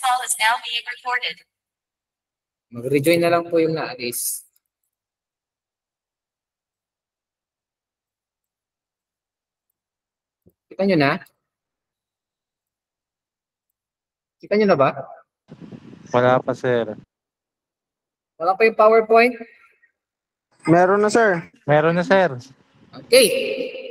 call is now being recorded. Mag-rejoin na lang po yung naalis. Kita nyo na? Kita nyo na ba? Wala pa, sir. Wala pa yung PowerPoint? Meron na, sir. Meron na, sir. Okay.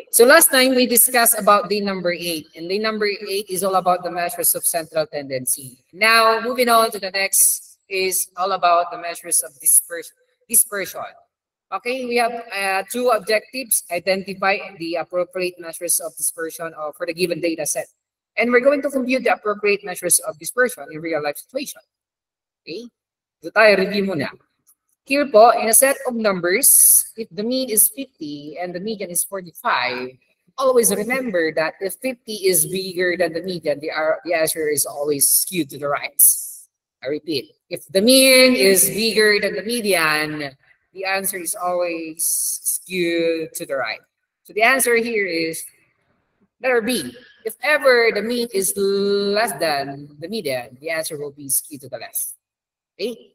So last time we discussed about day number 8. And day number 8 is all about the measures of central tendency. Now, moving on to the next is all about the measures of dispersion. Okay, we have two objectives. Identify the appropriate measures of dispersion for the given data set. And we're going to compute the appropriate measures of dispersion in real life situation. Okay, so tayo review muna. Here po, in a set of numbers, if the mean is 50 and the median is 45, always remember that if 50 is bigger than the median, the answer is always skewed to the right. I repeat, if the mean is bigger than the median, the answer is always skewed to the right. So the answer here is letter B. If ever the mean is less than the median, the answer will be skewed to the left. Okay?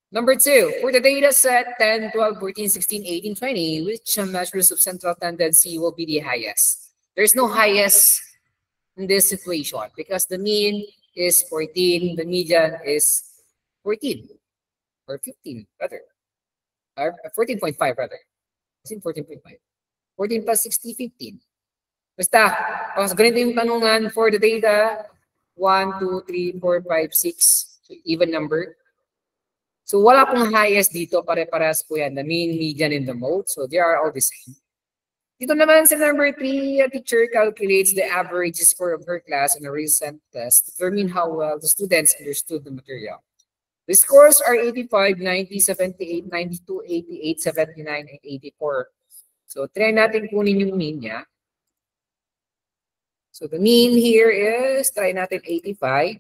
Number 2, for the data set 10, 12, 14, 16, 18, 20, which measures of central tendency will be the highest? There's no highest in this situation because the mean is 14, the median is 14 or 15 rather. 14.5 rather. As in 14.5. 14 plus 60, 15. Basta, mas ganito yung tanungan for the data 1, 2, 3, 4, 5, 6. So even number. So wala pong highest dito. Pare-parehas po yan. The mean, median, and the mode. So they are all the same. Dito naman sa number 3, a teacher calculates the average score of her class on a recent test to determine how well the students understood the material. The scores are 85, 90, 78, 92, 88, 79, and 84. So, try natin kunin yung mean niya. So, the mean here is, try natin 85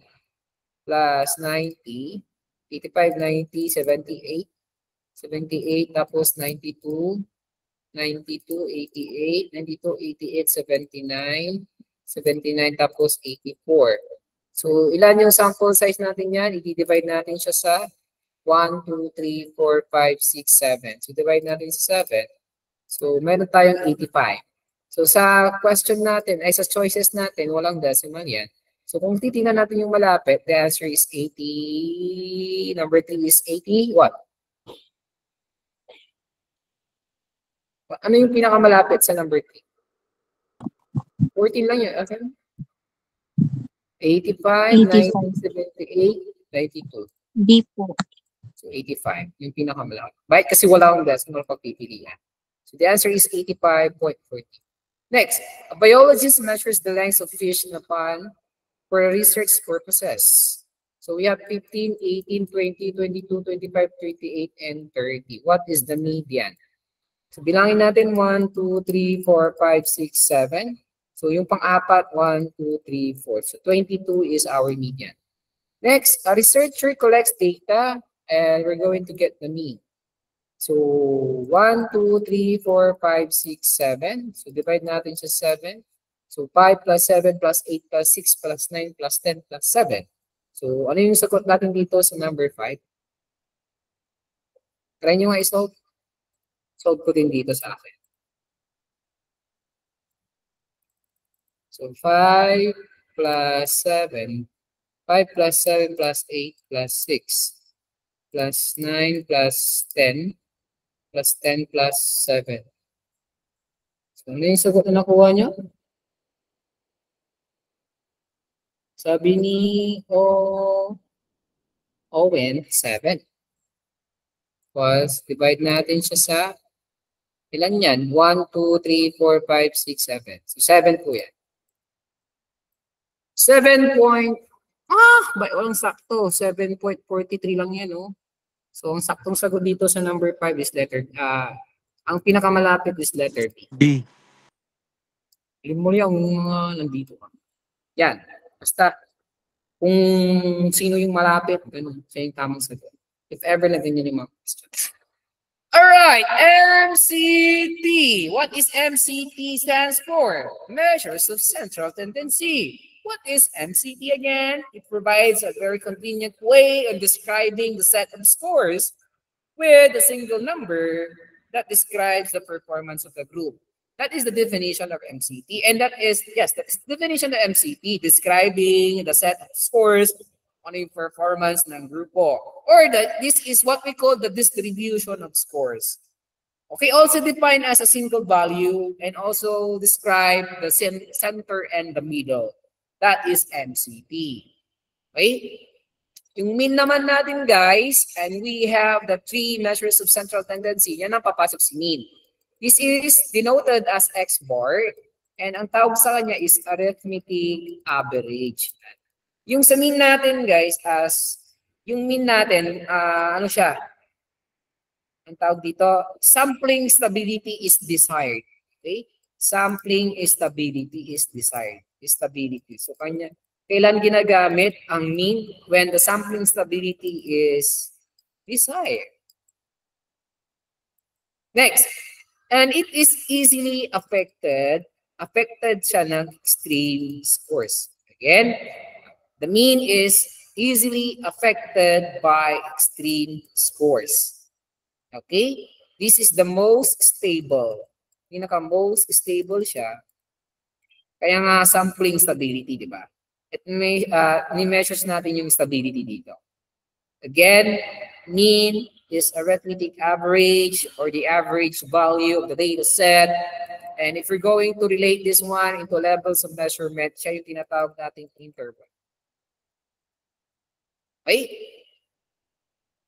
plus 90. 85, 90, 78. 78, tapos 92. 92, 88. 92, 88, 79. 79, tapos 84. So, ilan yung sample size natin yan? I-divide natin siya sa 1, 2, 3, 4, 5, 6, 7. So, divide natin sa 7. So, meron tayong 85. So, sa question natin, ay sa choices natin, walang decimal yan. So, kung titingnan natin yung malapit, the answer is 80. Number 3 is 80. What? Ano yung pinakamalapit sa number 3? 14 lang yun. Okay. 85, 90, 78, 92. B po. So, 85. Yung pinakamalaki. Bakit? Kasi wala akong decimal pagpipilian. So, the answer is 85.40. Next, a biologist measures the length of fish in a pond for research purposes. So, we have 15, 18, 20, 22, 25, 28, and 30. What is the median? So, bilangin natin 1, 2, 3, 4, 5, 6, 7. So, yung pang-apat, 1, 2, 3, 4. So, 22 is our median. Next, a researcher collects data and we're going to get the mean. So, 1, 2, 3, 4, 5, 6, 7. So, divide natin sa 7. So, 5 plus 7 plus 8 plus 6 plus 9 plus 10 plus 7. So, ano yung sagot natin dito sa number 5? Try nyo nga i-solve. Solve ko din dito sa akin. So, 5 plus 7. 5 plus 7 plus 8 plus 6 plus 9 plus 10 plus 10 plus 7. So, ano yung sagot na nakuha nyo? Sabi ni Owen, 7. Plus, divide natin siya sa ilan yan? 1, 2, 3, 4, 5, 6, 7. So, 7 po yan. 7 point, walang sakto. 7.43 lang yan, no? So, ang saktong sagot dito sa number 5 is letter, ang pinakamalapit is letter B. B. Alam mo yung nandito ka. Yan. Basta, kung sino yung malapit, ganun, siya yung tamang sagot. If ever na ganyan yung mga questions. Alright, MCT. What is MCT stands for? Measures of Central Tendency. What is MCT again? It provides a very convenient way of describing the set of scores with a single number that describes the performance of the group. That is the definition of MCT. And that is, yes, that's the definition of MCT, describing the set of scores on a performance ng grupo. Or this is what we call the distribution of scores. Okay, also defined as a single value and also describe the center and the middle. That is MCT. Okay? Yung mean naman natin, guys, and we have the 3 measures of central tendency, yan ang papasok si mean. This is denoted as X bar, and ang tawag sa kanya is arithmetic average. Yung sa mean natin, guys, yung mean natin, ano siya? Ang tawag dito, sampling stability is desired. Okay? Sampling stability is desired. Stability. So, kailan ginagamit ang mean? When the sampling stability is desired. Next. And it is easily affected siya ng extreme scores. Again, the mean is easily affected by extreme scores. Okay? This is the most stable. Pinaka-most stable siya. Kaya nga sampling stability, di ba? At ni-measures natin yung stability dito. Again, mean is arithmetic average or the average value of the data set. And if we're going to relate this one into levels of measurement, siya yung tinatawag nating interval. Okay?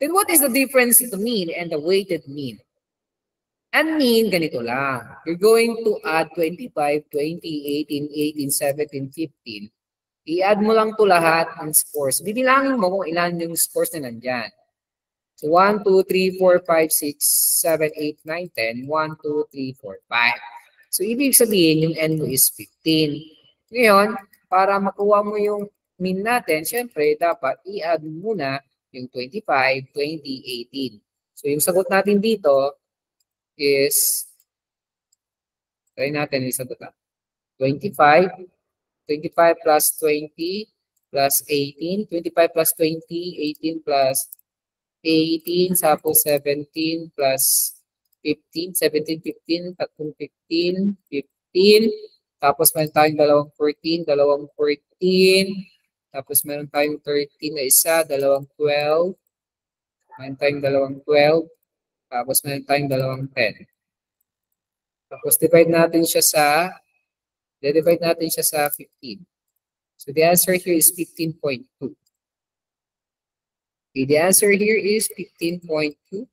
Then what is the difference in the mean and the weighted mean? And mean, ganito lang. You're going to add 25, 20, 18, 18, 17, 15. I-add mo lang to lahat ng scores. Bibilangin mo kung ilan yung scores na nandyan. So 1, 2, 3, 4, 5, 6, 7, 8, 9, 10. 1, 2, 3, 4, 5. So ibig sabihin yung n mo is 15. Ngayon, para makuha mo yung mean natin, syempre dapat i-add muna yung 25, 20, 18. So yung sagot natin dito is, try natin yung sagot na. 25 plus 20 plus 18, 25 plus 20, 18 plus 18, tapos 17 plus 15, 17, 15, tatlong 15, 15, tapos meron tayong dalawang 14, tapos meron tayong 13 na isa, dalawang 12, meron tayong dalawang 12, tapos meron tayong dalawang 10. Tapos divide natin siya sa 15. So the answer here is 15.2. Okay, the answer here is 15.2.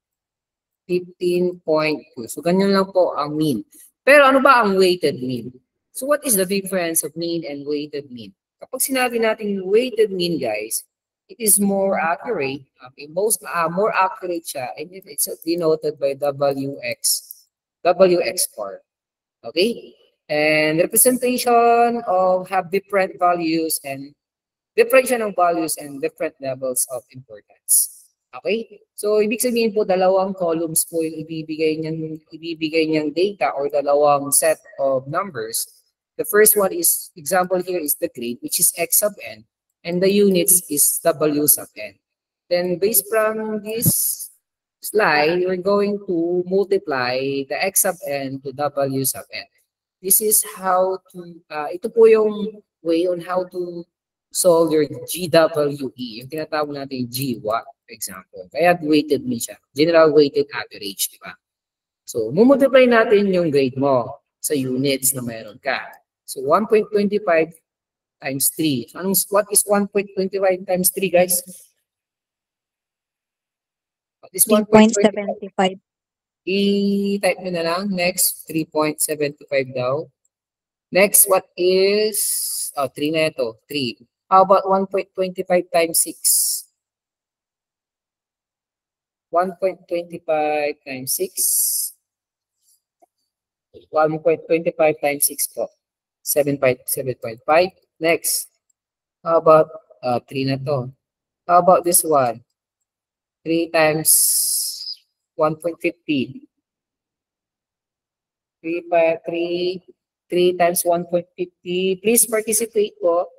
15.2. So ganyan lang po ang mean. Pero ano ba ang weighted mean? So what is the difference of mean and weighted mean? Kapag sinabi natin weighted mean, guys, it is more accurate. Okay, more accurate siya, and it's denoted by WX bar. Okay? And representation of have different values and different levels of importance. Okay? So ibig sabihin po dalawang columns po yung ibibigay niyang data or dalawang set of numbers. The first one is, example here is the grade, which is X sub n, and the units is W sub n. Then based from this slide, we're going to multiply the X sub n to W sub n. This is how to, ito po yung way on how to solve your GWE. Yung tinatawag natin GWA, for example. Kaya weighted mean siya. General weighted average, di ba? So, mumultiply natin yung grade mo sa units na meron ka. So, 1.25 times 3. So, what is 1.25 times 3, guys? What is 3.75. I-type nyo na lang. Next, 3.75 daw. Next, what is... Oh, 3 na ito. 3. How about 1.25 times 6? 1.25 times 6. 1.25 times 6 po. 7.5. Next. How about 3 na to? How about this one? 3 times 1.50. 3 times 1.50. Please participate po.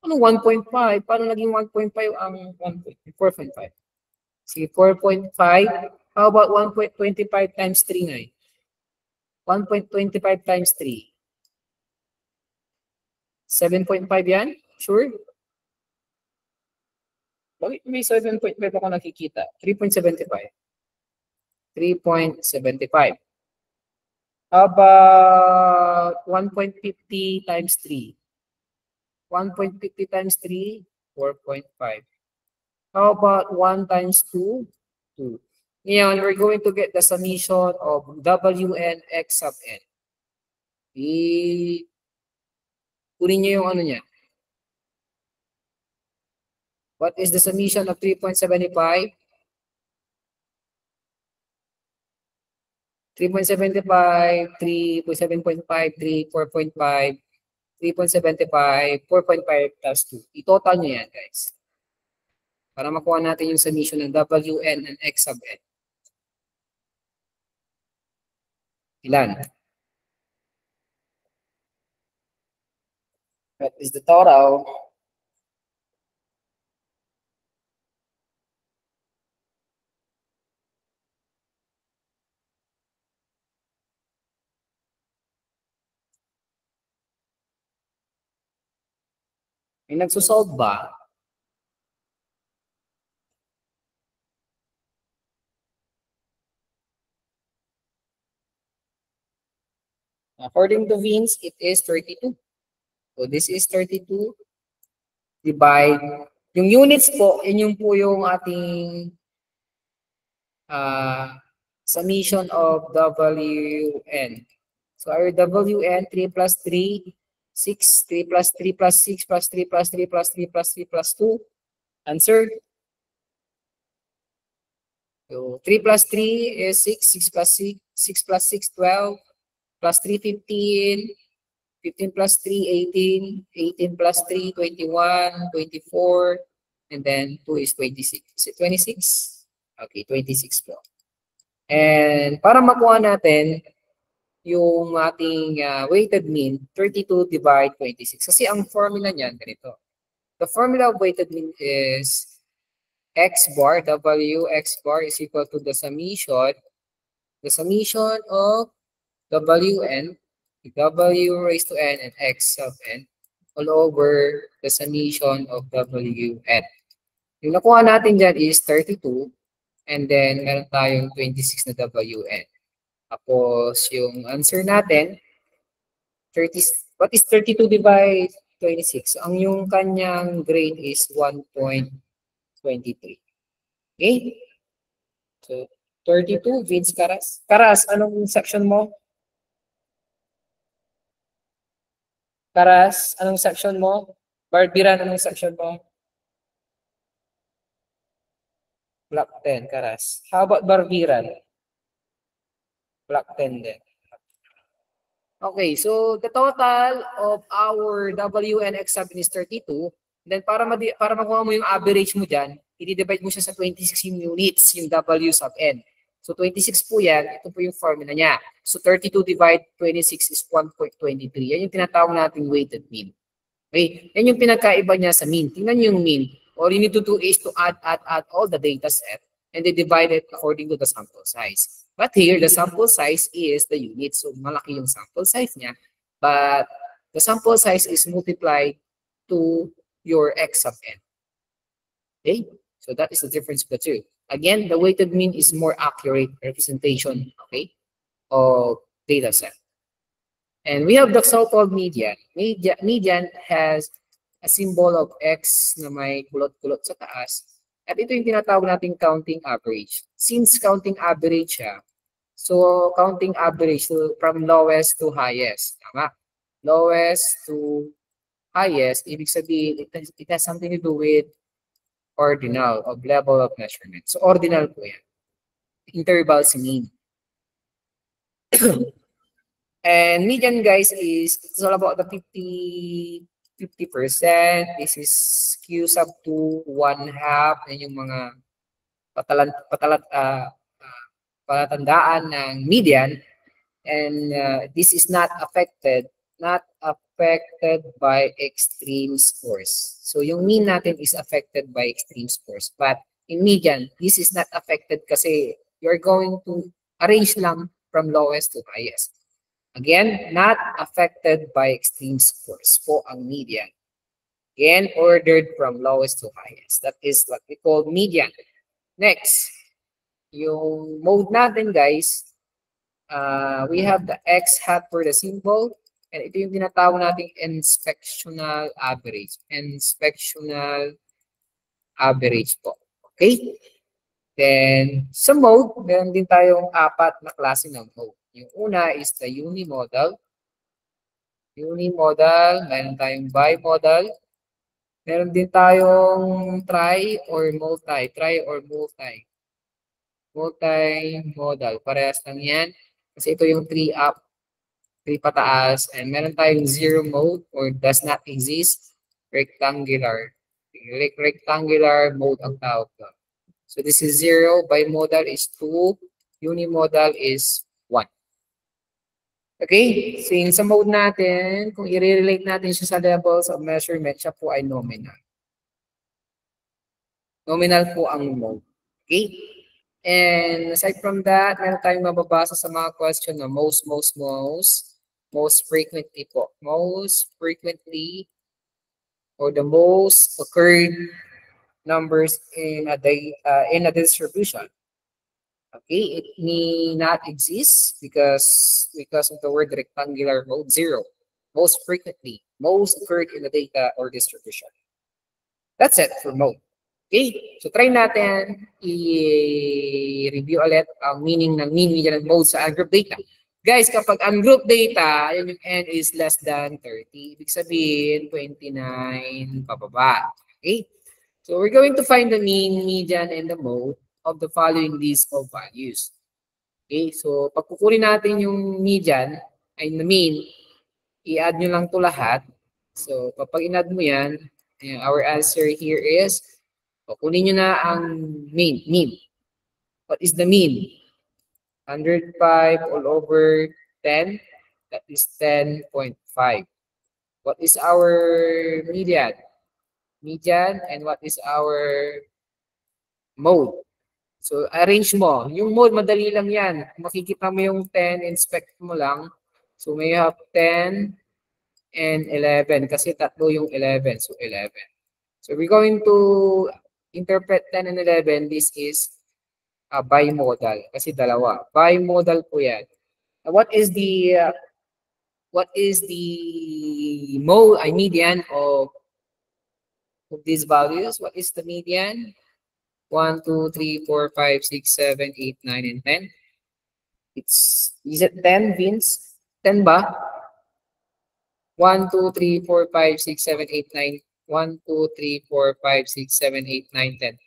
Ano 1.5? Paano naging 1.5 ang 4.5? Sige, 4.5. How about 1.25 times 3 ngayon? 1.25 times 3. 7.5 yan? Sure? Bakit may 7.5 ako nakikita? 3.75. 3.75. How about 1.50 times 3? 1.50 times 3, 4.5. How about 1 times 2? 2. Ngayon, we're going to get the summation of Wn x sub n. Kunin nyo yung ano niya. What is the summation of 3.75? 3.75, 3, 7.5, 3, 4.5, 3.75, 4.5 plus 2. I-total nyo yan, guys. Para makuha natin yung summation ng Wn and x sub n. Ilan? That is the total. May nagsosolve ba? According to Vince, it is 32. So this is 32. Divide. Yung units po, yun yung po yung ating summation of Wn. So our Wn, 3 plus 3, 6, 3 plus 3 plus 6 plus 3 plus 3 plus 3 plus 3 plus 2. Answer. So 3 plus 3 is 6, 6 plus 6, 6 plus 6, 12, plus 3, 15, 15 plus 3, 18, 18 plus 3, 21, 24, and then 2 is 26. Is it 26? Okay, 26 po. And para makuha natin yung ating weighted mean, 32 divide 26. Kasi ang formula niyan, ganito. The formula of weighted mean is x bar, W x bar is equal to the summation of Wn, W raised to n, and x sub n all over the summation of Wn. Yung nakuha natin dyan is 32, and then meron tayong 26 na Wn. Tapos yung answer natin, 30, what is 32 divide 26? Ang yung kanyang grade is 1.23. Okay? So, 32, Vince Caras. Caras, anong section mo? Caras, anong section mo? Barbiran, anong section mo? Block 10, Caras. How about Barbiran? Block 10 din. Okay, so the total of our Wn x sub n is 32. Then para makuha mo yung average mo dyan, i-divide mo siya sa 26 yung units, yung W sub n. So 26 po yan, ito po yung formula niya. So 32 divide 26 is 1.23. Yan yung tinatawag nating weighted mean. Okay, yan yung pinagkaiba niya sa mean. Tingnan yung mean. All you need to do is to add all the data set and then divide it according to the sample size. But here, the sample size is the unit. So malaki yung sample size niya. But the sample size is multiplied to your x sub n. Okay? So that is the difference of the two. Again, the weighted mean is more accurate representation, okay, of data set. And we have the so-called median. Median has a symbol of x na may kulot-kulot sa taas. At ito yung tinatawag nating counting average. Since counting average siya, so counting average from lowest to highest. Tama? Lowest to highest, ibig sabihin, it has something to do with ordinal of level of measurement. So ordinal po yan. Interval si mean. And median, guys, it's all about the 50%. This is q sub 2, 1/2, and yung mga palatandaan ng median. And this is not affected, not affected by extreme scores. So yung mean natin is affected by extreme scores. But in median, this is not affected kasi you're going to arrange lang from lowest to highest. Again, not affected by extreme scores po ang median. Again, ordered from lowest to highest. That is what we call median. Next, yung mode natin, guys, we have the X hat for the symbol. And ito yung tinatawag nating inspectional average. Inspectional average po. Okay? Then, sa mode, meron din tayong 4 na klase ng mode. Yung una is the unimodal. Unimodal, meron tayong bimodal. Meron din tayong tri or multi. Tri or multi. Multimodal. Parehas lang yan. Kasi ito yung 3 up, 3 pataas. And meron tayong zero mode or does not exist. Rectangular. Rectangular mode ang tawag doon. So this is 0. Bimodal is 2. Unimodal is 1. Okay? Since sa mode natin, kung i-relate natin siya sa levels of measurement, siya po ay nominal. Nominal po ang mode. Okay? And aside from that, meron tayong mababasa sa mga question na most frequently po. Most frequently or the most occurred numbers in a distribution. Okay, it may not exist because of the word rectangular mode 0. Most frequently, most occurred in the data or distribution. That's it for mode. Okay, so try natin i-review ulit ang meaning ng mean, median, and mode sa ungroup data. Guys, kapag ungroup data, yung n is less than 30. Ibig sabihin, 29 pababa. Okay, so we're going to find the mean, median, and the mode of the following list of values. Okay, so pag kukunin natin yung median, ay the mean, i-add nyo lang to lahat. So kapag in-add mo yan, our answer here is, kunin nyo na ang mean. What is the mean? 105 all over 10, that is 10.5. What is our median? Median, and what is our mode? So, arrange mo. Yung mode, madali lang yan. Makikita mo yung 10, inspect mo lang. So, may have 10 and 11. Kasi tatlo yung 11. So, 11. So, we're going to interpret 10 and 11. This is a bimodal. Kasi dalawa. Bimodal po yan. What is the mode, median of these values? What is the median? 1, 2, 3, 4, 5, 6, 7, 8, 9, and 10. Is it 10, Vince? 10 ba? 1, 2, 3, 4, 5, 6, 7, 8, 9. 1, 2, 3, 4, 5, 6, 7, 8, 9, 10.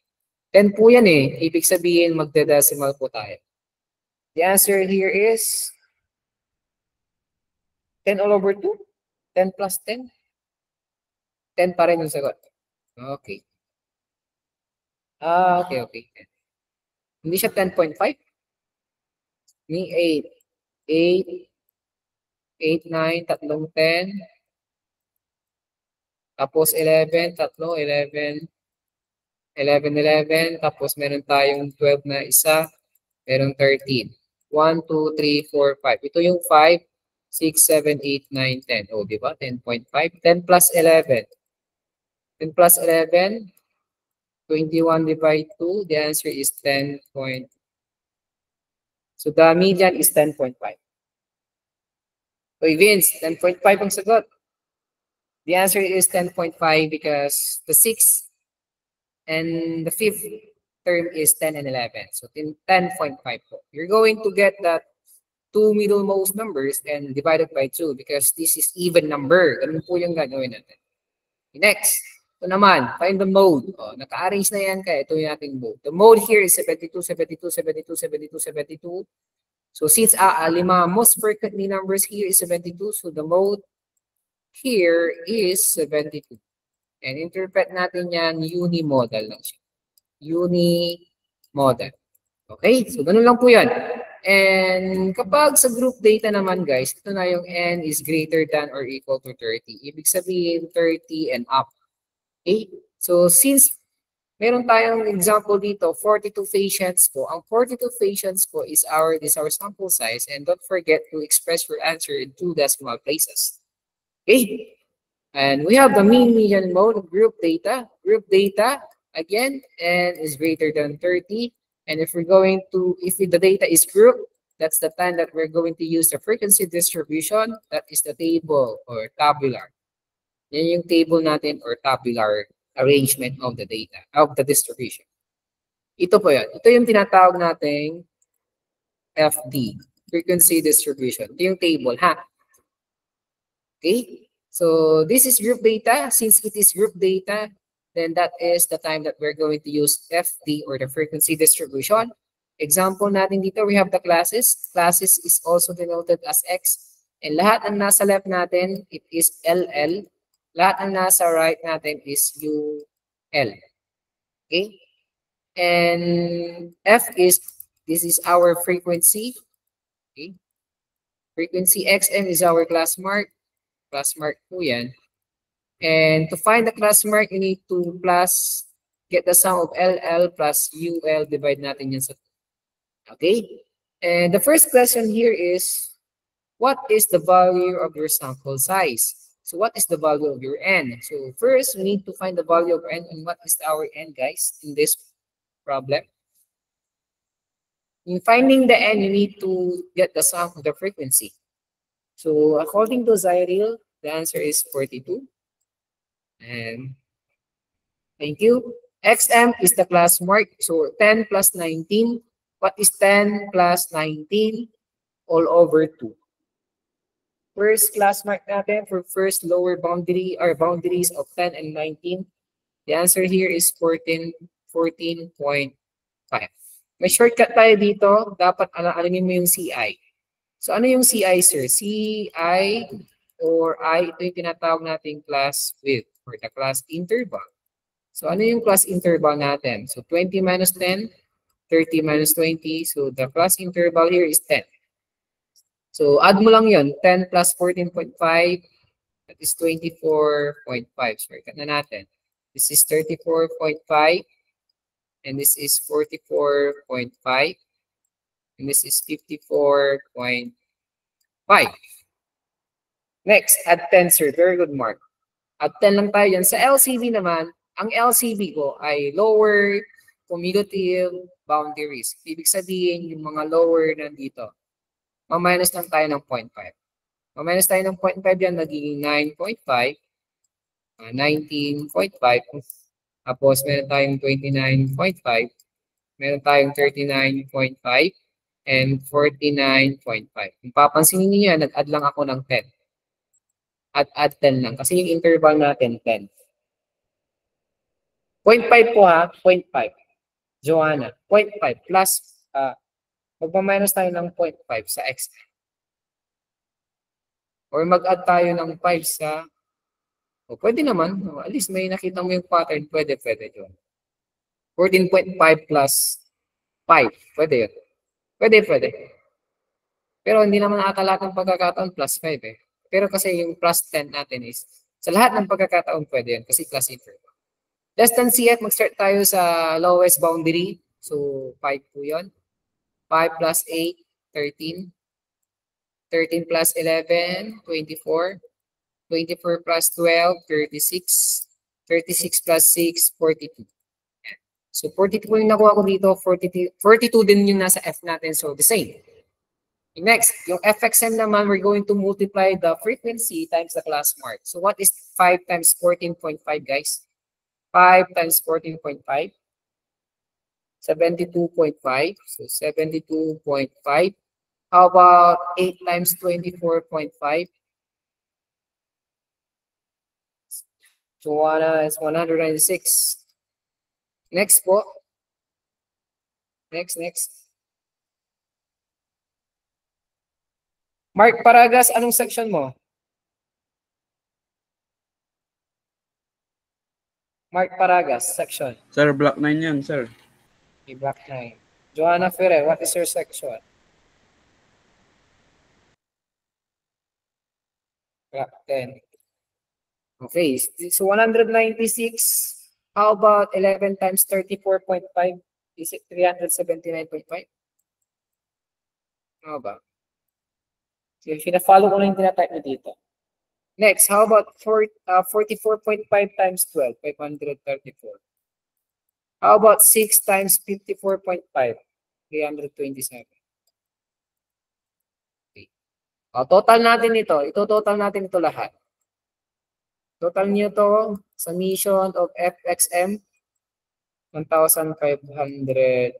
10 po yan eh. Ibig sabihin, magdedecimal po tayo. The answer here is 10 all over 2? 10 plus 10? 10 pa rin yung sagot. Okay. Okay. Hindi siya 10.5? Ni 8, 9, tatlong 10. Tapos 11, tatlo, 11. 11. Tapos meron tayong 12 na isa. Meron 13. 1, 2, 3, 4, 5. Ito yung 5, 6, 7, 8, 9, 10. O, di ba? 10.5. 10 plus 11. 10 plus 11. 21 divided 2, the answer is 10. So the median is 10.5. So Vince, 10.5 ang sagot. The answer is 10.5 because the 6th and the 5th term is 10 and 11. So 10.5 po. You're going to get that two middlemost numbers and divided by 2 because this is even number. Ganun po yung gagawin natin. Next. Ito naman, find the mode. Naka-arrange na yan kaya ito yung ating mode. The mode here is 72, 72, 72, 72, 72. So since lima most frequently numbers here is 72, so the mode here is 72. And interpret natin yan, unimodal lang siya. Unimodal. Okay, so ganun lang po yan. And kapag sa group data naman guys, ito na yung n is greater than or equal to 30. Ibig sabihin 30 and up. Okay? So since meron tayong example dito, 42 patients po. Ang 42 patients po is our sample size, and don't forget to express your answer in 2 decimal places. Okay? And we have the mean, median, mode of group data. Group data, again, n is greater than 30. And if the data is grouped, that's the time that we're going to use the frequency distribution. That is the table or tabular. Yan yung table natin or tabular arrangement of the data, of the distribution. Ito po yan. Ito yung tinatawag nating FD, frequency distribution. Ito yung table, ha? Okay? So this is group data. Since it is group data, then that is the time that we're going to use FD or the frequency distribution. Example natin dito, we have the classes. Classes is also denoted as X. And lahat ng nasa left natin, it is LL. Lahat ng nasa right natin is UL. Okay? And this is our frequency. Okay? Frequency XM is our class mark. Class mark po yan. And to find the class mark, you need to get the sum of LL plus UL, divide natin yan sa 2. Okay? And the first question here is, what is the value of your sample size? So what is the value of your N? So first, we need to find the value of N, and what is our N, guys, in this problem? In finding the N, you need to get the sum of the frequency. So according to Zyril, the answer is 42. And thank you. XM is the class mark. So 10 plus 19. What is 10 plus 19? All over 2. First class mark natin for first lower boundary or boundaries of 10 and 19. The answer here is 14.5. May shortcut tayo dito. Dapat alamin mo yung CI. So ano yung CI, sir? CI or I, ito yung tinatawag nating class width or the class interval. So ano yung class interval natin? So 20 minus 10, 30 minus 20. So the class interval here is 10. So add mo lang yun. 10 plus 14.5, that is 24.5. Sorry, cut na natin. This is 34.5. And this is 44.5. And this is 54.5. Next, add 10, sir. Very good, Mark. Add 10 lang tayo yan. Sa LCB naman, ang LCB ko ay lower commutative boundaries. Ibig sabihin, yung mga lower nandito. Ma-minus lang tayo ng 0.5. Ma-minus tayo ng 0.5 yan, nagiging 9.5. 19.5. Tapos, meron tayong 29.5. Meron tayong 39.5. And 49.5. Kung papansinin niyo yan, nag-add lang ako ng 10. Add 10 lang. Kasi yung interval natin, 10. 0.5 po ha. 0.5. Joanna. 0.5 plus, magpa-minus tayo ng 0.5 sa x. Or mag-add tayo ng 5 sa, pwede naman. At least may nakita mo yung pattern. Pwede yun. 14.5 plus 5. Pwede yun. Pwede. Pero hindi naman ata lahat ng pagkakataon plus 5 eh. Pero kasi yung plus 10 natin is, sa lahat ng pagkakataon pwede yun kasi class interval. Less than CF, mag-start tayo sa lowest boundary. So 5 po yun. 5 plus 8, 13. 13 plus 11, 24. 24 plus 12, 36. 36 plus 6, 42. So 42 yung nakuha ko dito, 42 din yung nasa F natin, so the same. Next, yung FXM naman, we're going to multiply the frequency times the class mark. So what is 5 times 14.5, guys? 5 times 14.5. 72.5. So 72.5. How about 8 times 24.5? Joanna is 196. Next po. Next. Mark Paragas, anong section mo? Mark Paragas, section. Sir, block 9 yan, sir. Okay, block 9. Joanna Ferrer, what is your section? Block 10. Okay, so 196. How about 11 times 34.5? Is it 379.5? How about? So, fina-follow ko na yung tinatype mo dito. Next, how about 44.5 times 12? 534. How about 6 times 54.5? 327. Okay. Total natin ito. Ito-total natin ito lahat. Total niyo to, summation of FXM, 1,509.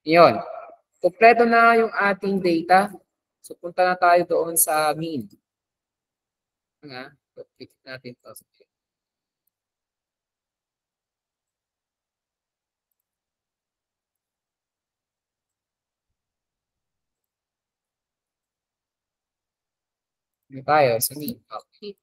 Yun. Kompleto na yung ating data. So, punta na tayo doon sa mean. Click natin to. Dito tayo sa mean. Okay.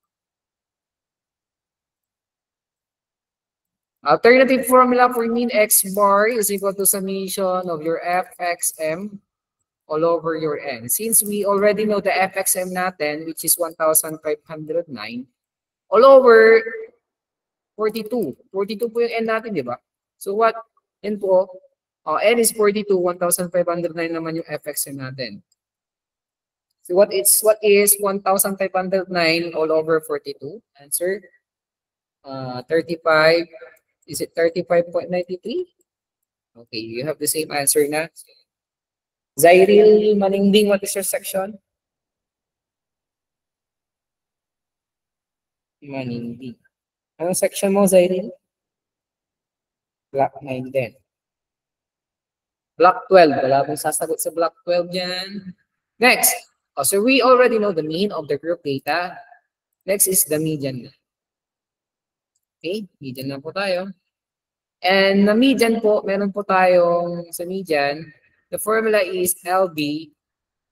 Alternative formula for mean x bar is equal to summation of your FXM all over your n. Since we already know the FXM natin, which is 1,509, all over 42. 42 po yung n natin, di ba? So what? N po, n is 42, 1,509 naman yung FXM natin. So what is 1,509 all over 42? Answer, 35. Is it 35.93? Okay, you have the same answer na. Zairil Maningding, what is your section? Maningding. Anong section mo, Zairil? Block 9 din. Block 12. Wala bang sasagot sa block 12 dyan. Next. So we already know the mean of the group data. Next is the median. Okay, median na po tayo. And the median po, meron po tayong sa median, the formula is LB,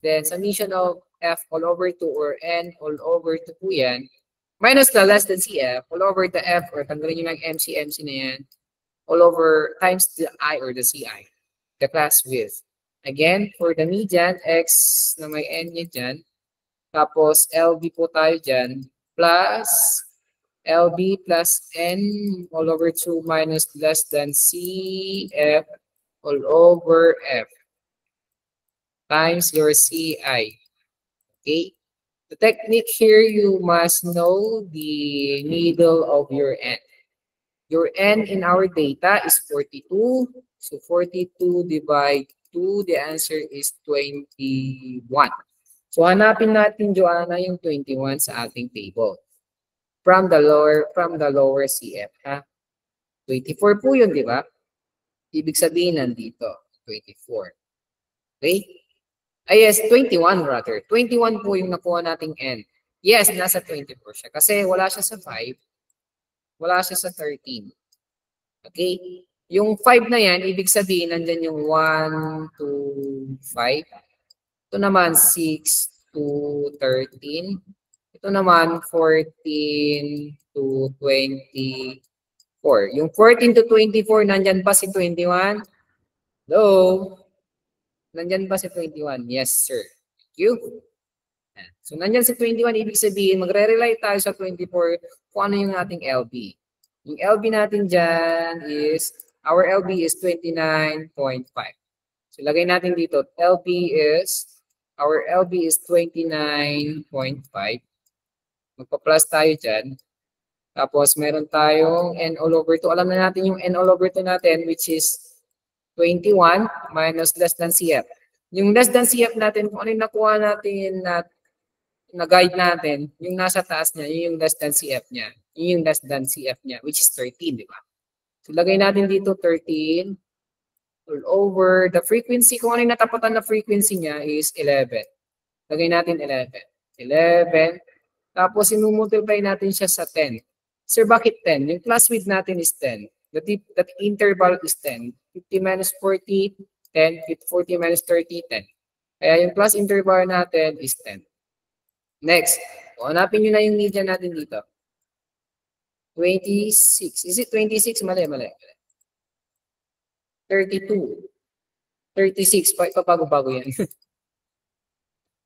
then summation of F all over 2 or N all over 2 po yan, minus the less than CF all over the F or tanggalin nyo ng MC na yan, all over times the I or the CI, the class width. Again, for the median, X na may N niya dyan, tapos LB po tayo dyan, plus LB plus N all over 2 minus less than CF all over F times your CI. Okay? The technique here, you must know the middle of your N. Your N in our data is 42. So 42 divided 2, the answer is 21. So hanapin natin, Joanna, yung 21 sa ating table. From the lower CF, ha? 24 po yun, di ba? Ibig sabihin nandito, 24. Okay? Ay, yes, 21 rather. 21 po yung nakuha nating N. Yes, nasa 24 siya. Kasi wala siya sa 5. Wala siya sa 13. Okay? Yung 5 na yan, ibig sabihin, nandyan yung 1 to 5. Ito naman, 6 to 13. Ito naman, 14 to 24. Yung 14 to 24, nandyan ba si 21? Hello? Nandyan ba si 21? Yes, sir. Thank you. So, nandyan si 21, ibig sabihin, magre-rely tayo sa 24 kung ano yung ating LB. Yung LB natin dyan is, our LB is 29.5. So, lagay natin dito, our LB is 29.5. Magpa-plus tayo dyan. Tapos, meron tayong N all over 2. Alam na natin yung N all over 2 natin, which is 21 minus less than CF. Yung less than CF natin, kung ano yung nakuha natin na guide natin, yung nasa taas niya, yun yung less than CF niya. Yun yung less than CF niya, which is 13, di ba? So, lagay natin dito 13 all over the frequency. Kung ano yung natapatan na frequency niya is 11. Lagay natin 11. 11. Tapos, sinumultiply natin siya sa 10. Sir, bakit 10? Yung class width natin is 10. That interval is 10. 50 minus 40, 10. 40 minus 30, 10. Kaya yung class interval natin is 10. Next. Hanapin nyo na yung median natin dito. 26. Is it 26? Mali. 32. 36. Papago-bago yan.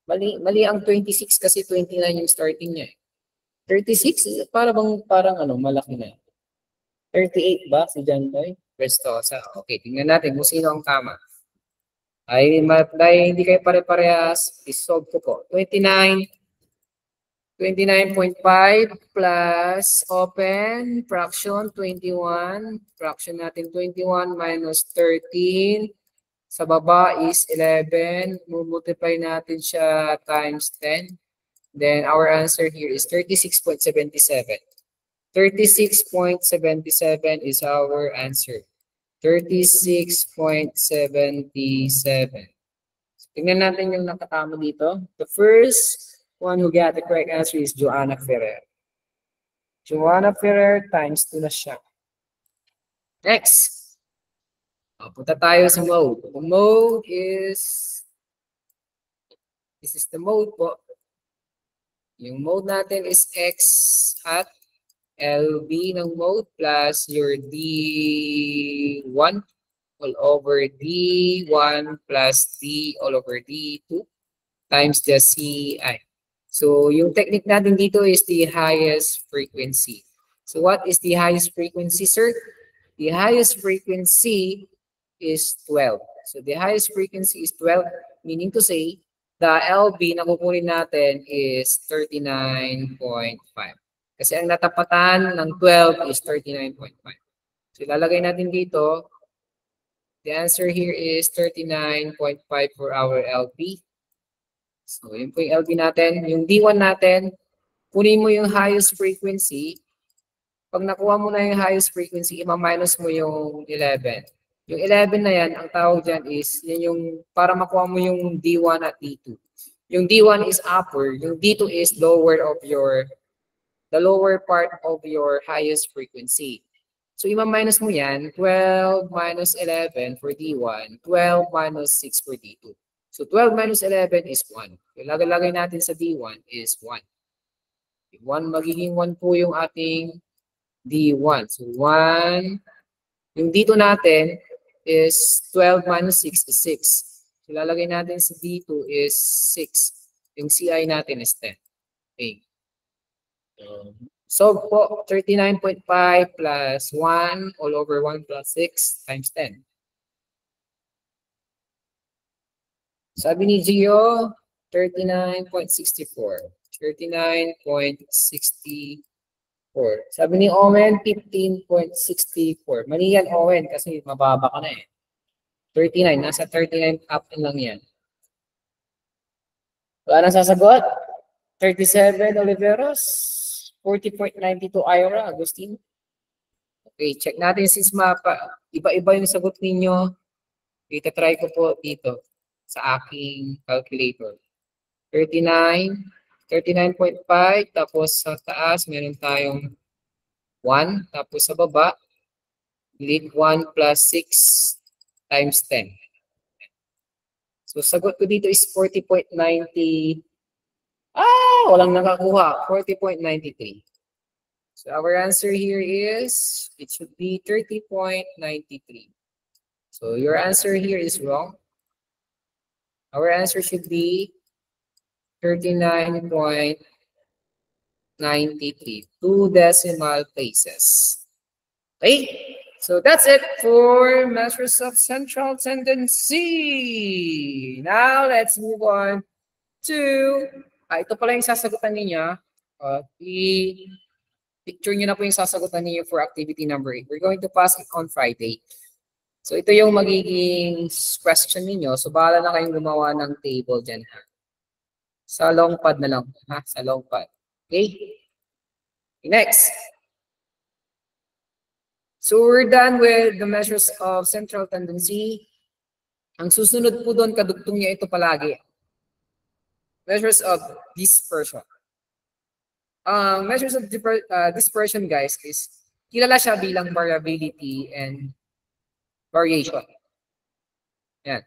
Mali ang 26 kasi 29 yung starting niya. 36, parang malaki na. 38 ba si John Boy? Prestosa. Okay, tingnan natin kung sino ang tama. Dahil hindi kayo pare-parehas, isolve ko po. 29.5 plus open, fraction 21. Fraction natin 21 minus 13. Sa baba is 11. Multiply natin siya times 10. Then our answer here is 36.77. 36.77 is our answer. 36.77. So, tingnan natin yung nakatama dito. The first one who got the correct answer is Joanna Ferrer. Joanna Ferrer times 2 na siya. Next. Punta tayo sa mode. The mode is, this is the mode po. Yung mode natin is X hat LB ng mode plus your D1 all over D1 plus D all over D2 times the CI. So, yung technique natin dito is the highest frequency. So, what is the highest frequency, sir? The highest frequency is 12. So, the highest frequency is 12, meaning to say, the LB na kukunin natin is 39.5. Kasi ang natapatan ng 12 is 39.5. So, ilalagay natin dito, the answer here is 39.5 for our LB. So, yun po yung LB natin. Yung D1 natin, kunin mo yung highest frequency. Pag nakuha mo na yung highest frequency, ima-minus mo yung 11. Yung 11 na yan, ang tawag dyan is, yan yung, para makuha mo yung D1 at D2. Yung D1 is upper, yung D2 is lower of your, the lower part of your highest frequency. So, ima-minus mo yan, 12 minus 11 for D1, 12 minus 6 for D2. So, 12 minus 11 is 1. Yung lagay natin sa D1 is 1. 1, magiging 1 po yung ating D1. So, 1. Yung D2 natin is 12 minus 6 is 6. So, lalagay natin sa D2 is 6. Yung CI natin is 10. Okay. So, po, 39.5 plus 1 all over 1 plus 6 times 10. Sabi ni Gio, 39.64. 39.64. Sabi ni Owen, 15.64. Mali yan, Owen, kasi mababa ka na eh. 39, nasa 39 up lang yan. Wala nang sasagot? 37, Oliveros. 40.92, Ira, Agustin. Okay, check natin since iba-iba yung sagot ninyo. Itatry ko po dito sa aking calculator. 39, 39.5, tapos sa taas, meron tayong 1, tapos sa baba, delete 1 plus 6 times 10. So, sagot ko dito is 40.90. Walang nakakuha. 40.93. So, our answer here is, it should be 30.93. So, your answer here is wrong. Our answer should be 39.93. 2 decimal places. Okay? So that's it for measures of central tendency. Now, let's move on to, ito pala yung sasagutan niya. I-picture nyo na po yung sasagutan niyo for activity number 8. We're going to pass it on Friday. So ito yung magiging question niyo. So bahala na kayong gumawa ng table dyan. Ha? Sa long pad na lang. Ha? Sa long pad. Okay? Next. So we're done with the measures of central tendency. Ang susunod po doon, kadugtong niya ito palagi. Measures of dispersion. Measures of dispersion, guys, is kilala siya bilang variability and variation. Yan.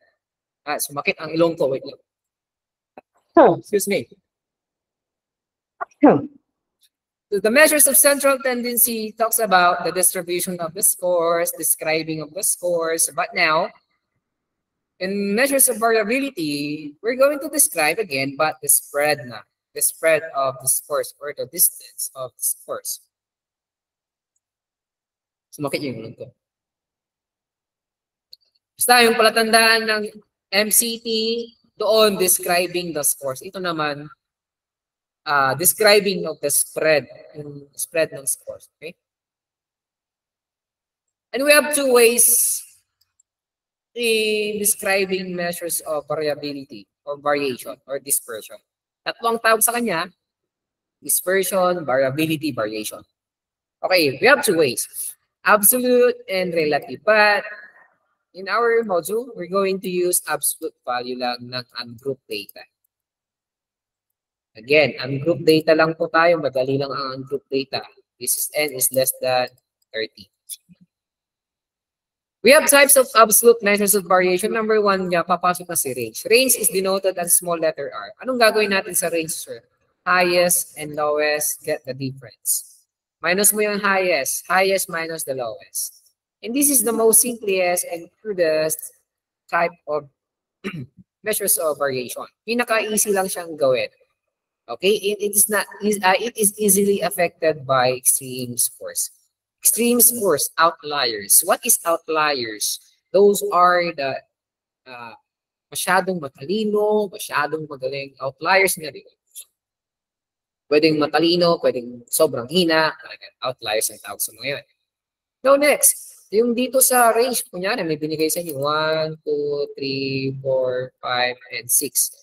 Sumakit ang ilong ko. Wait lang. Excuse me. So the measures of central tendency talks about the distribution of the scores, describing of the scores. But now, In measures of variability, we're going to describe again, but the spread na. The spread of the scores or the distance of the scores. Sumakit yung ulo ko. Basta yung palatandaan ng MCT doon describing the scores. Ito naman, describing of the spread, yung spread ng scores. Okay? And we have two ways in describing measures of variability or variation or dispersion. Tatlong tawag sa kanya, dispersion, variability, variation. Okay, we have two ways, absolute and relative. But in our module, we're going to use absolute value lang ng ungrouped data. Again, ungrouped data lang po tayo. Madali lang ang ungrouped data. This is n is less than 30. We have types of absolute measures of variation. Number one, papasok na si range. Range is denoted as small letter r. Anong gagawin natin sa range, sir? Highest and lowest, get the difference. Minus mo yung highest. Highest minus the lowest. And this is the most simplest and crudest type of measures of variation. Pinaka-easy lang siyang gawin. Okay? It is easily affected by extreme scores. Extreme scores, outliers. What is outliers? Those are the masyadong matalino, masyadong magaling outliers nga rin. Pwedeng matalino, pwedeng sobrang hina. Outliers ang tawag sa mga yun. Now next, yung dito sa range, kunyari may binigay sa inyo 1, 2, 3, 4, 5, and 6.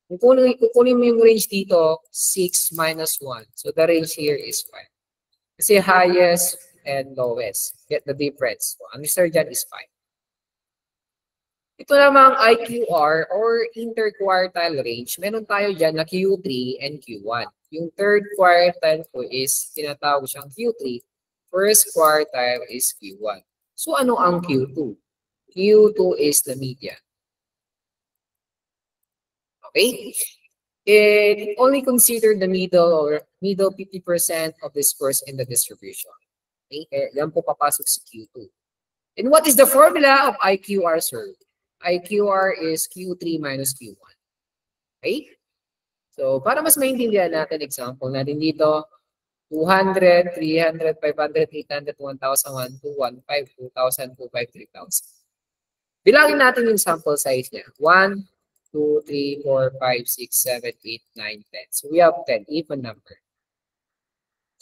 Kukunin mo yung range dito, 6 minus 1. So the range here is 5. Kasi highest and lowest. Get the difference. So, ang answer dyan is 5. Ito namang IQR or interquartile range. Meron tayo dyan na Q3 and Q1. Yung third quartile ko is tinatawag siyang Q3. First quartile is Q1. So ano ang Q2? Q2 is the median. Okay? It only consider the middle 50% of the scores in the distribution. Okay? Yan po papasok sa Q2. And what is the formula of IQR, sir? IQR is Q3 minus Q1. Okay? So, para mas maintindihan natin, example natin dito, 200, 300, 500, 800, 1,000, 1, 2, 1, 5, 2,000, 2, 5, 3,000. Bilangin natin yung sample size niya. 1, 2, 3, 4, 5, 6, 7, 8, 9, 10. So we have 10, even number.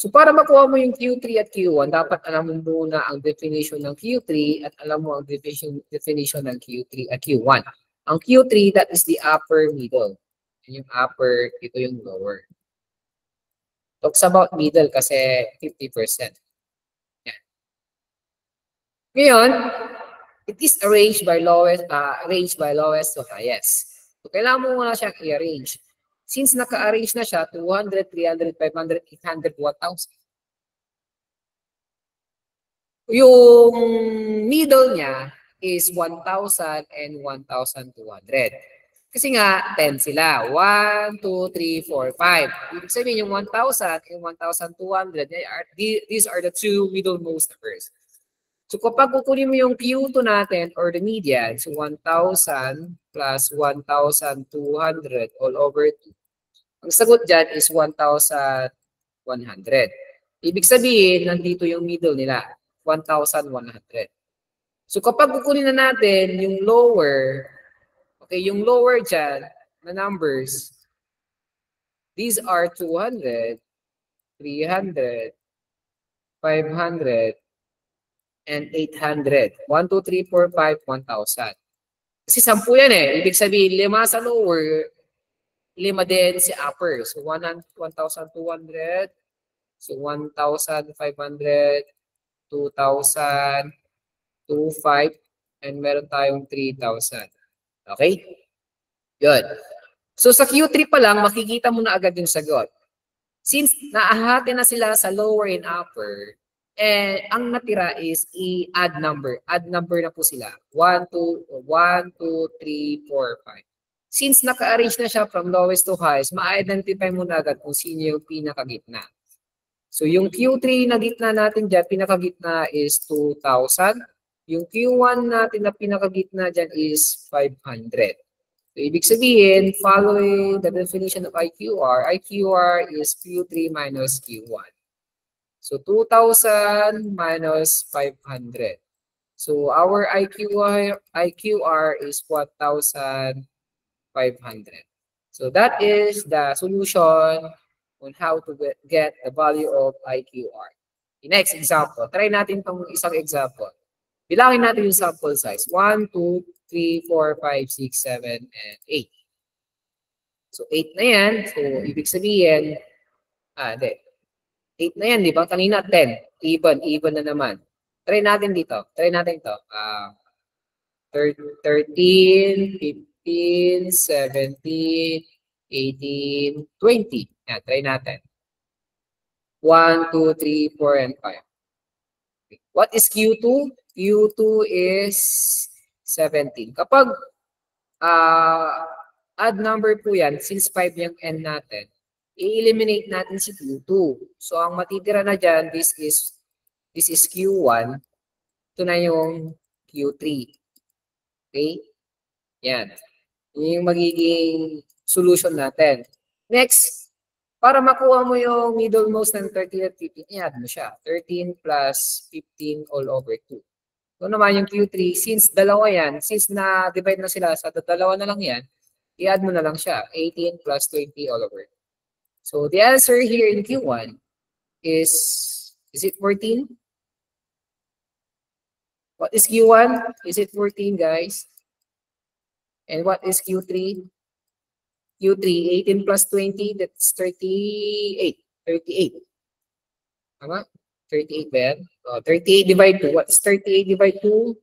So para makuha mo yung Q3 at Q1, dapat alam mo muna ang definition ng Q3 at alam mo ang definition ng Q3 at Q1. Ang Q3, that is the upper middle. And yung upper, ito yung lower. Talks about middle kasi 50%. Yan. Ngayon, it is arranged by lowest to highest. So, kailangan mo muna siyang i-arrange. Since naka-arrange na siya, 200, 300, 500, 800, 1,000. Yung middle niya is 1,000 and 1,200. Kasi nga, 10 sila. 1, 2, 3, 4, 5. Ibig sabihin yung 1,000 and 1,200, these are the two middlemost numbers. So kapag kukunin mo yung Q2 natin or the median, so 1,000 plus 1,200 all over 2. Ang sagot dyan is 1,100. Ibig sabihin, nandito yung middle nila, 1,100. So kapag kukunin na natin yung lower, okay, yung lower dyan na numbers, these are 200, 300, 500, and 800. 1, 2, 3, 4, 5, 1,000. Kasi 10 yan eh. Ibig sabihin, 5 sa lower, 5 din si upper. So 1,200, so 1,500, 2,000, 2,500, and meron tayong 3,000. Okay? Yun. So sa Q3 pa lang, makikita mo na agad yung sagot. Since naahati na sila sa lower and upper, ang natira is i-add number. Add number na po sila. 1, 2, 3, 4, 5. Since naka-arrange na siya from lowest to highest, ma-identify mo na agad kung sino yung pinakagitna. So yung Q3 na gitna natin dyan, pinakagitna is 2,000. Yung Q1 natin na pinakagitna dyan is 500. So, ibig sabihin, following the definition of IQR is Q3 minus Q1. So, 2,000 minus 500. So, our IQR is 1,500. So, that is the solution on how to get the value of IQR. The next example, try natin itong isang example. Bilangin natin yung sample size. 1, 2, 3, 4, 5, 6, 7, and 8. So, 8 na yan. So, ibig sabihin, hindi. 8 na yan, di ba? Kanina, 10. Even na naman. Try natin dito. Try natin ito. 13, 15, 17, 18, 20. Yan, try natin. 1, 2, 3, 4, and 5. What is Q2? Q2 is 17. Kapag odd number po yan, since 5 yung n natin, i-eliminate natin si Q2. So, ang matitira na dyan, this is Q1. Ito na yung Q3. Okay? Yan. Yun yung magiging solution natin. Next, para makuha mo yung middlemost ng 13 at 15, i-add mo siya. 13 plus 15 all over 2. So naman yung Q3, since dalawa yan, since na-divide na sila sa dalawa na lang yan, i-add mo na lang siya. 18 plus 20 all over. So the answer here in Q1 is it 14? What is Q1? Is it 14, guys? And what is Q3? Q3, 18 plus 20, that's 38. 38. Tama? 38 ba yan? 38 divide 2. What is 38 divide 2?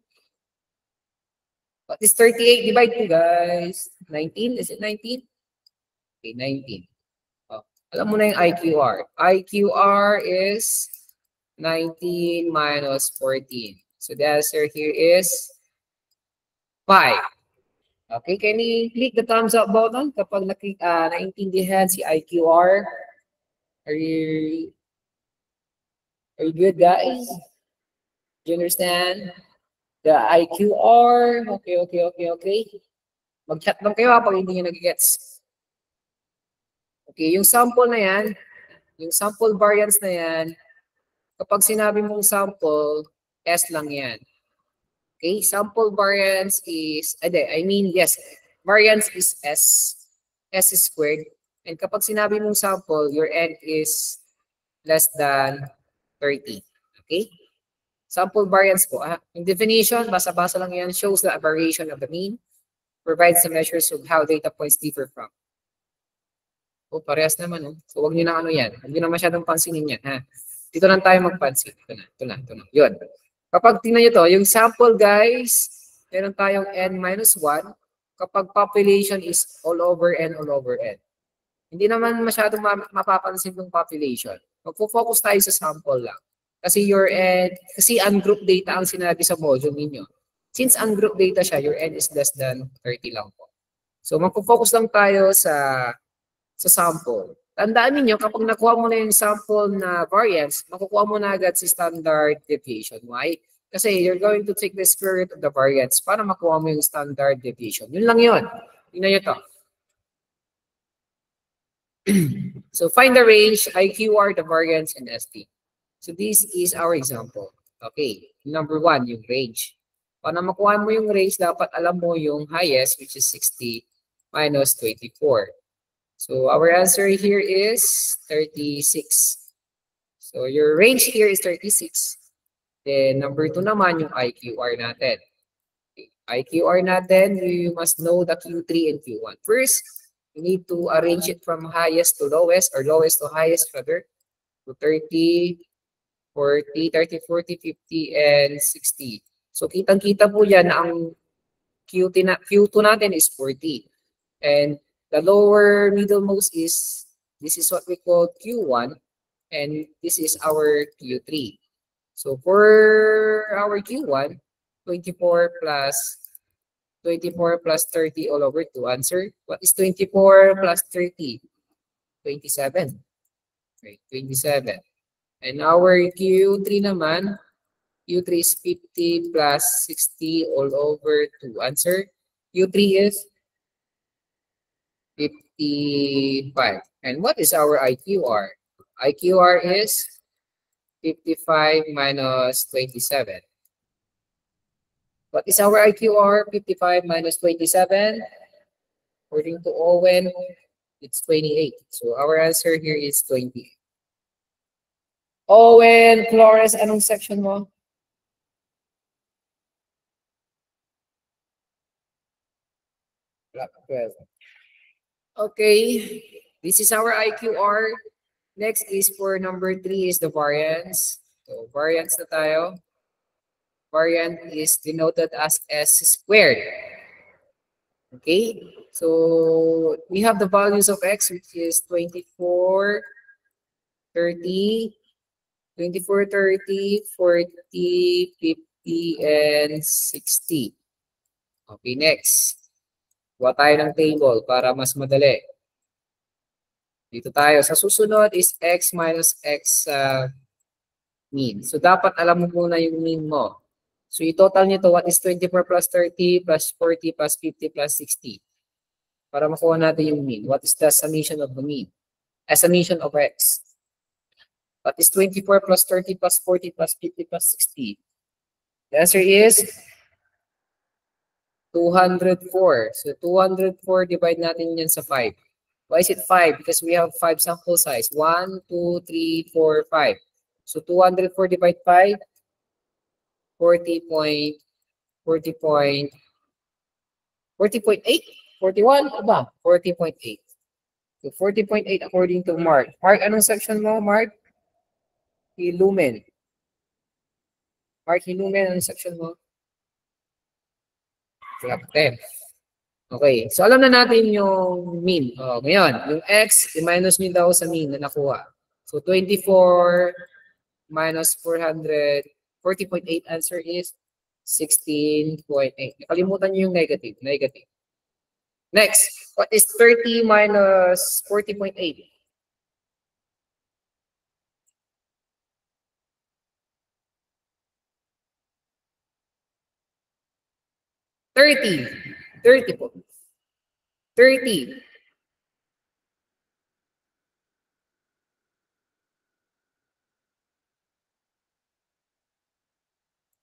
What is 38 divide 2, guys? 19? Is it 19? Okay, 19. Alam mo na yung IQR. IQR is 19 minus 14. So the answer here is 5. Okay, can you click the thumbs up button kapag naintindihan si IQR? Are you good, guys? Do you understand the IQR? Okay. Mag-chat lang kayo pag hindi nyo nag-gets. Okay, yung sample na yan, yung sample variance na yan, kapag sinabi mong sample, S lang yan. Okay, sample variance is, yes, variance is S squared. And kapag sinabi mong sample, your N is less than 30. Okay? Sample variance po. Yung definition, basa-basa lang yan, shows the variation of the mean, provides the measures of how data points differ from. Parehas naman. So, wag nyo na yan. Huwag nyo na masyadong pansinin yan. Dito lang tayo magpansin. Ito na. Yun. Kapag tingnan nyo to, yung sample, guys, meron tayong n-1 kapag population is all over n, all over n. Hindi naman masyadong mapapansin yung population. Magpo-focus tayo sa sample lang. Kasi kasi ungroup data ang sinabi sa module ninyo. Since ungroup data siya, your n is less than 30 lang po. So magpo-focus lang tayo sa sample. Tandaan niyo kapag nakuha mo na yung sample na variance, makukuha mo na agad si standard deviation. Why? Kasi you're going to take the square root of the variance para makuha mo yung standard deviation. Yun lang yun. Tingnan nyo to. So find the range, IQR, the variance, and ST. So this is our example. Okay. Number 1, yung range. Para makuha mo yung range, dapat alam mo yung highest, which is 60 minus 24. So our answer here is 36. So your range here is 36. Then number 2 naman yung IQR natin. Okay. IQR natin, you must know the Q3 and Q1. First, you need to arrange it from highest to lowest or lowest to highest rather. So 30, 40, 30, 40, 50, and 60. So kitang-kita po yan na ang Q2 natin is 40. And the lower middlemost is, this is what we call Q1, and this is our Q3. So for our Q1, 24 plus 30 all over 2. Answer, what is 24 plus 30? 27. Right, 27. And our Q3 naman, U3 is 50 plus 60 all over 2. Answer, U3 is 55. And what is our IQR? IQR is 55 minus 27. What is our IQR? 55 minus 27. According to Owen, it's 28. So our answer here is 28. Owen, Flores, anong section mo? Okay, this is our IQR. Next is for number 3 is the variance. So variance na tayo. Variant is denoted as S squared. Okay, so we have the values of X, which is 24, 30, 24, 30, 40, 50, and 60. Okay, next. Kuha tayo ng table para mas madali. Dito tayo. Sa susunod is X minus X mean. So, dapat alam mo muna yung mean mo. So, i-total nito, what is 24 plus 30 plus 40 plus 50 plus 60? Para makuha natin yung mean. What is the summation of the mean? A summation of X. What is 24 plus 30 plus 40 plus 50 plus 60? The answer is 204. So, 204, divide natin yan sa 5. Why is it 5? Because we have 5 sample size. 1, 2, 3, 4, 5. So, 204 divide 5, 40.8? 41? Aba, 40.8. So, 40.8 according to Mark. Mark, anong section mo, Mark? Ilumen. Mark, Ilumen, anong section mo? Club 10. Okay, so alam na natin yung mean. Oh, ngayon, yung X, i-minus nyo daw sa mean na nakuha. So, 24 minus 400, 40.8 answer is 16.8. Nakalimutan nyo yung negative. Negative. Next, what is 30 minus 40.8? $30. 30 po. 30.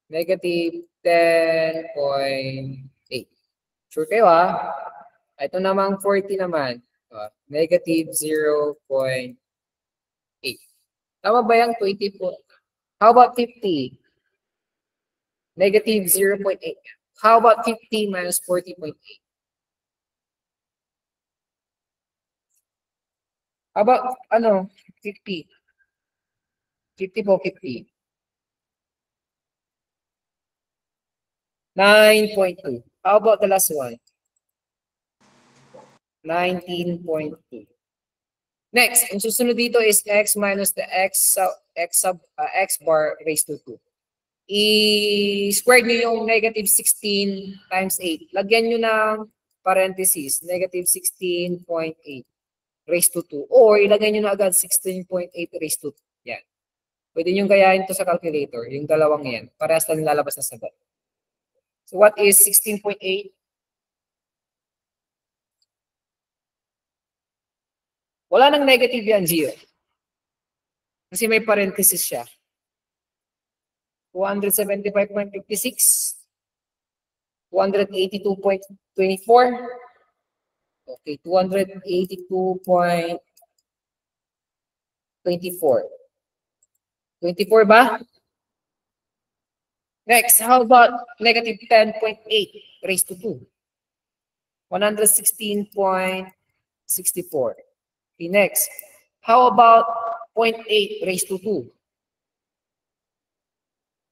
Negative 10.8. Sure kayo ah? Ito namang 40 naman. Negative 0.8. Tama ba yung 20 po? How about 50? Negative 0.8. How about 50 minus 40.8? How about, 50? 50 po, 50. 9.2. How about the last one? 19.2. Next, ang susunod dito is X minus the X bar raised to 2. I-square nyo yung negative 16 times 8. Lagyan nyo ng parentheses, negative 16.8 raised to 2. Or ilagay nyo na agad 16.8 raised to 2. Yan. Pwede nyo gayahin to sa calculator, yung dalawang yan. Parehas lang lalabas na sagot. So what is 16.8? Wala nang negative yan, 0. Kasi may parenthesis siya. 275.56, 282.24, okay, 282.24. 24 ba? Next, how about negative 10.8 raised to 2? 116.64. Okay, next, how about 0.8 raised to 2?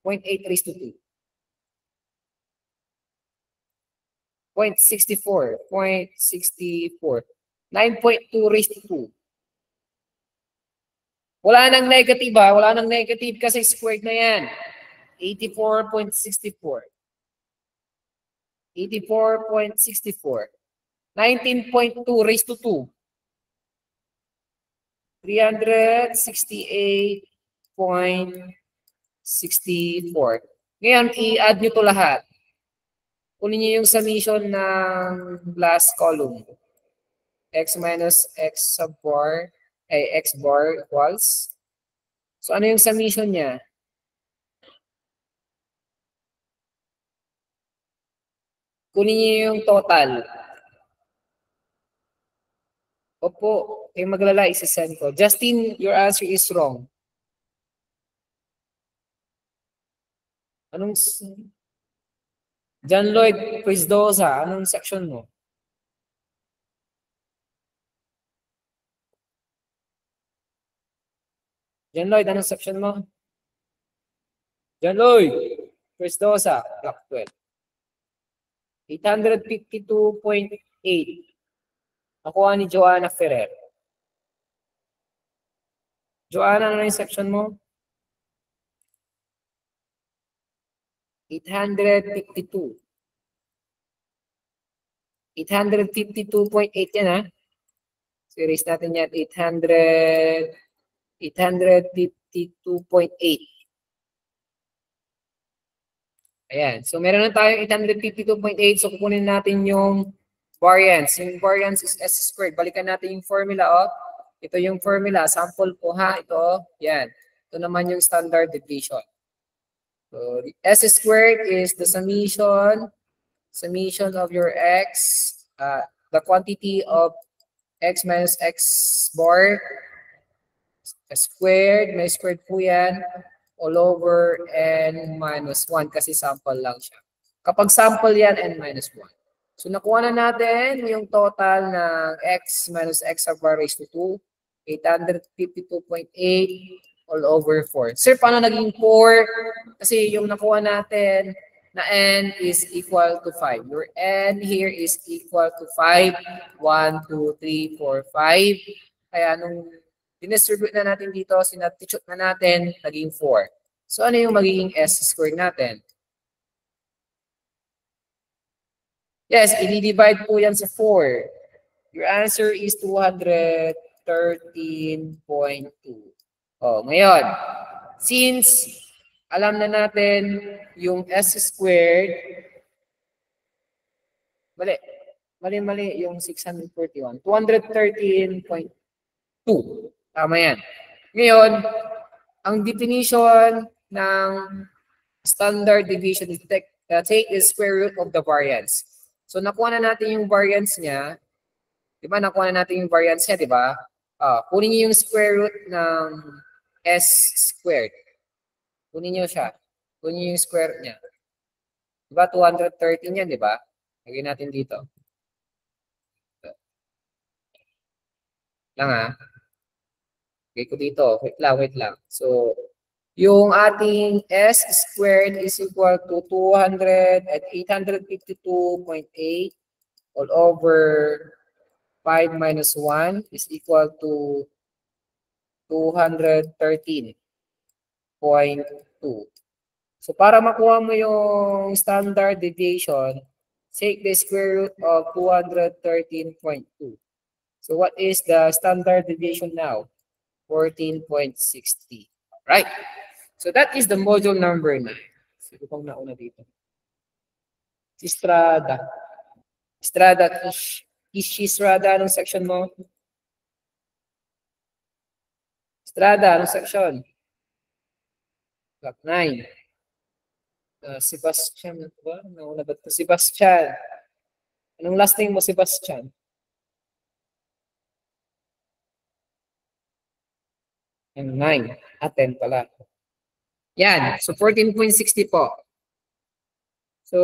0.8 raised to 2. 0.64. 0.64. 9.2 raised to 2. Wala nang negative ha. Wala nang negative kasi squared na yan. 84.64. 84.64. 19.2 raised to 2. 368.4. 64. Ngayon, i-add nyo to lahat. Kunin nyo yung summation ng last column. X minus X sub bar, ay X bar equals. So, ano yung summation niya? Kunin nyo yung total. Opo, kayo maglala, isa-send ko. Justin, your answer is wrong. Anong... John Lloyd Quizdosa, anong section mo? John Lloyd, anong section mo? John Lloyd Quizdosa, block 12. 852.8. Nakuha ni Joanna Ferrer. Joanna, ano yung section mo? 852. 852.8 yan, ha? So, erase natin yan. 852.8. Ayan. So, meron na tayong 852.8. So, kukunin natin yung variance. Yung variance is S squared. Balikan natin yung formula, oh. Ito yung formula. Sample po, ha? Ito, yan. Ito naman yung standard deviation. So, the S squared is the summation of your X, the quantity of X minus X bar squared, may squared po yan, all over N minus 1 kasi sample lang siya. Kapag sample yan, N minus 1. So, nakuha na natin yung total ng X minus X bar raised to 2, 852.8 all over 4. Sir, paano naging 4? Kasi yung nakuha natin na N is equal to 5. Your N here is equal to 5. 1, 2, 3, 4, 5. Kaya nung distribute na natin dito, sinatitute na natin, naging 4. So, ano yung magiging S squared natin? Yes, i-divide po yan sa 4. Your answer is 213.2. Oh, ngayon, since alam na natin yung S squared, mali yung 641. 213.2. Tama yan. Ngayon, ang definition ng standard deviation is take the square root of the variance. So, nakuha na natin yung variance niya. Diba? Nakuha na natin yung variance niya, diba? Kunin niyo yung square root ng S squared. Kunin niyo siya. Kunin niyo yung square root niya. Diba? 213 yan, diba? Lagyan natin dito. Lang, ha? Okay ko dito. Wait lang. So, yung ating S squared is equal to 852.8 all over 5 minus 1 is equal to 213.2. So, para makuha mo yung standard deviation, take the square root of 213.2. So, what is the standard deviation now? 14.60. Right? So, that is the module number 9. Sino pang nauna dito? Si Estrada. Estrada, anong section mo? Estrada, anong section? Block 9. Sebastian, ano ba? Nauna ba ito? Sebastian. Anong last name mo, Sebastian? And 9. 10 pala. Yan. So, 14.60 po. So,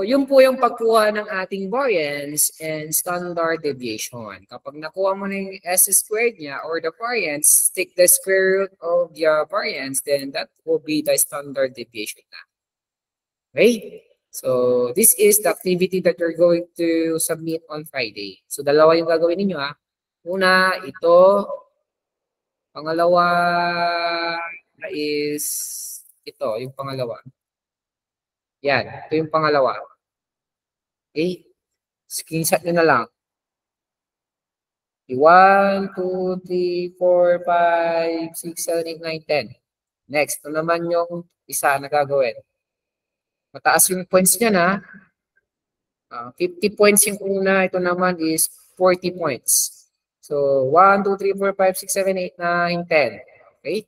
yun po yung pagkuha ng ating variance and standard deviation. Kapag nakuha mo na yung S squared niya or the variance, take the square root of the variance, then that will be the standard deviation na. Okay? So, this is the activity that you're going to submit on Friday. So, dalawa yung gagawin ninyo, ha. Una, ito. Pangalawa is ito, yung pangalawa. Yan, ito yung pangalawa. Okay? Screenshot nyo na lang. 1, 2, 3, 4, 5, 6, 7, 8, 9, 10. Next, ito naman yung isa na gagawin. Mataas yung points niya na. 50 points yung una. Ito naman is 40 points. So, 1, 2, 3, 4, 5, 6, 7, 8, 9, 10. Okay?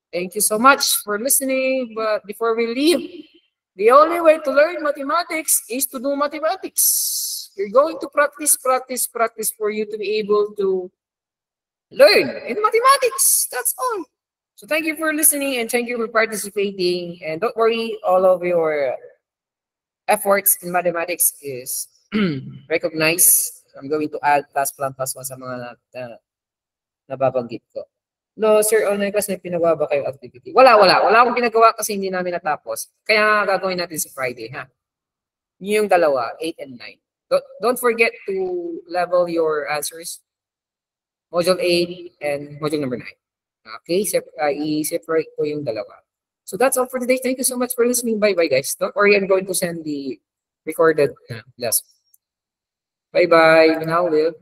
Thank you so much for listening. But before we leave, the only way to learn mathematics is to do mathematics. You're going to practice for you to be able to learn in mathematics. That's all. So thank you for listening and thank you for participating. And don't worry, all of your efforts in mathematics is recognized. I'm going to add plus one sa mga nababanggit ko. No, sir, online class may pinagawa ba kayo activity? Wala akong pinagawa kasi hindi namin natapos. Kaya gagawin natin sa Friday, ha? Yung dalawa, 8 and 9. Don't forget to level your answers. Module 8 and module number 9. Okay, i-separate ko yung dalawa. So that's all for today. Thank you so much for listening. Bye-bye, guys. Don't worry, I'm going to send the recorded lesson. Bye-bye. We now live.